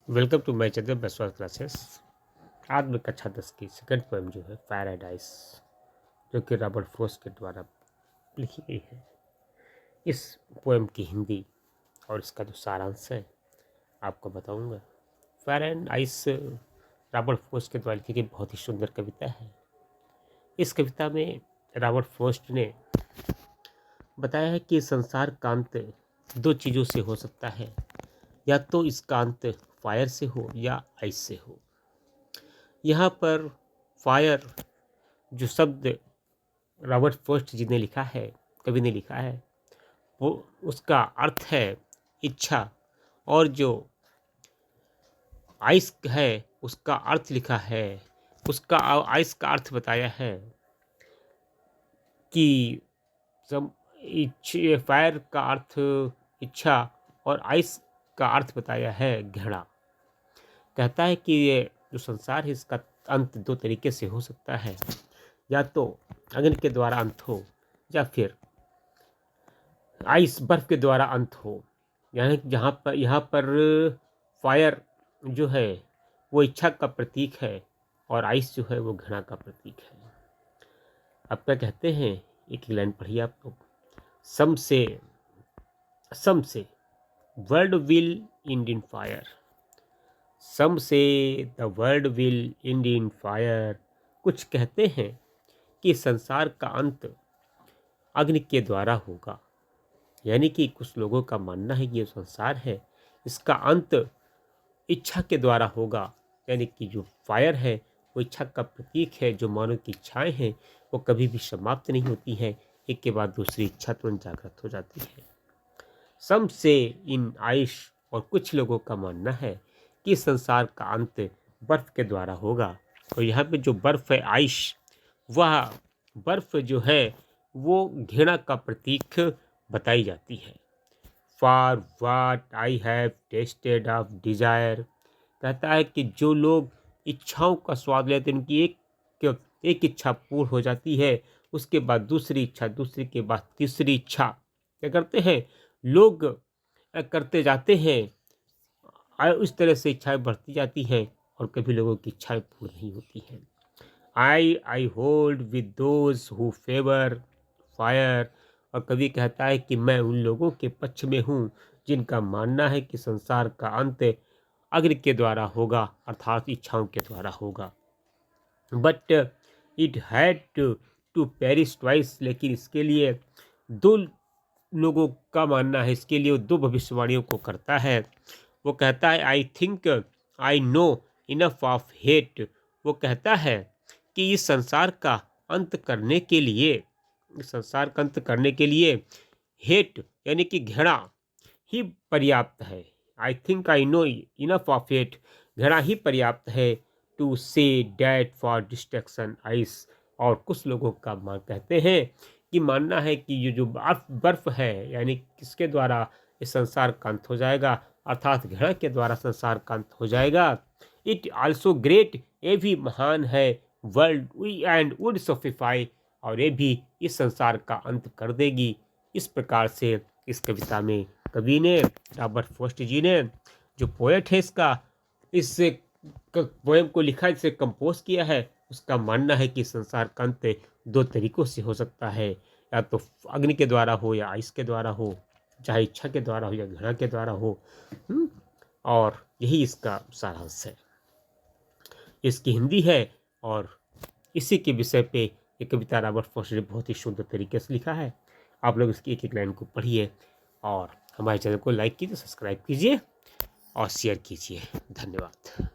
Welcome to my channel बसवा classes. आज मैं कक्षा 10 की सेकंड पोएम जो है फायर एंड आइस, जो कि रॉबर्ट फ्रॉस्ट के द्वारा लिखी गई है। इस पोएम की हिंदी और इसका जो सारांश है आपको बताऊंगा। Fire and ice Robert Frost के द्वारा लिखी गई बहुत ही सुंदर कविता है। इस कविता में रॉबर्ट फ्रॉस्ट ने बताया है कि संसार का अंत दो चीज़ों से हो सकता है, या तो इसका अंत फायर से हो या आइस से हो। यहाँ पर फायर जो शब्द रॉबर्ट फ्रॉस्ट जी ने लिखा है, कवि ने लिखा है, वो उसका अर्थ है इच्छा, और जो आइस है उसका अर्थ लिखा है, उसका आइस का अर्थ बताया है कि फायर का अर्थ इच्छा और आइस का अर्थ बताया है घृणा। कहता है कि ये जो संसार है इसका अंत दो तरीके से हो सकता है, या तो अग्नि के द्वारा अंत हो या फिर आइस बर्फ के द्वारा अंत हो। यानी यहाँ पर फायर जो है वो इच्छा का प्रतीक है और आइस जो है वो घृणा का प्रतीक है। अब क्या कहते हैं, एक लाइन पढ़िए आप लोग। Some say world will end in fire, some say the world will end in fire. कुछ कहते हैं कि संसार का अंत अग्नि के द्वारा होगा। यानी कि कुछ लोगों का मानना है कि ये संसार है इसका अंत इच्छा के द्वारा होगा। यानी कि जो फायर है वो इच्छा का प्रतीक है। जो मानव की इच्छाएं हैं वो कभी भी समाप्त नहीं होती हैं, एक के बाद दूसरी इच्छा तुरंत जागृत हो जाती है। सम से इन आइश, और कुछ लोगों का मानना है कि संसार का अंत बर्फ के द्वारा होगा। और यहाँ पे जो बर्फ है आइश, वह बर्फ जो है वो घृणा का प्रतीक बताई जाती है। For watt I have tested of desire. कहता है कि जो लोग इच्छाओं का स्वाद लेते हैं, उनकी एक इच्छा पूर्ण हो जाती है, उसके बाद दूसरी इच्छा, दूसरी के बाद तीसरी इच्छा क्या करते हैं लोग करते जाते हैं। उस तरह से इच्छाएं बढ़ती जाती हैं और कभी लोगों की इच्छाएं पूर्ण नहीं होती हैं। I hold with those who favour fire. और कभी कहता है कि मैं उन लोगों के पक्ष में हूँ जिनका मानना है कि संसार का अंत अग्नि के द्वारा होगा, अर्थात इच्छाओं के द्वारा होगा। But it had to perish twice. लेकिन इसके लिए दो लोगों का मानना है, इसके लिए वो दो भविष्यवाणियों को करता है। वो कहता है I think I know enough of hate. वो कहता है कि इस संसार का अंत करने के लिए, इस संसार का अंत करने के लिए हेट यानी कि घृणा ही पर्याप्त है। I think I know enough of hate, घृणा ही पर्याप्त है to say that for destruction ice. और कुछ लोगों का मान कहते हैं कि मानना है कि ये जो बर्फ है, यानी किसके द्वारा इस संसार का अंत हो जाएगा, अर्थात घृणा के द्वारा संसार का अंत हो जाएगा। इट आल्सो ग्रेट, ये भी महान है, वर्ल्ड वी एंड वुड सफिफाई, और ये भी इस संसार का अंत कर देगी। इस प्रकार से इस कविता में कवि ने, रॉबर्ट फ्रॉस्ट जी ने, जो पोएट है इसका, इस पोएम को लिखा, इसे कंपोज किया है, उसका मानना है कि संसार का अंत दो तरीकों से हो सकता है, या तो अग्नि के द्वारा हो या आइस के द्वारा हो, चाहे इच्छा के द्वारा हो या घृणा के द्वारा हो। और यही इसका सारांश है, इसकी हिंदी है। और इसी के विषय पे ये कविता रॉबर्ट फ्रॉस्ट ने बहुत ही सुंदर तरीके से लिखा है। आप लोग इसकी एक एक लाइन को पढ़िए और हमारे चैनल को लाइक कीजिए, सब्सक्राइब कीजिए और शेयर कीजिए। धन्यवाद।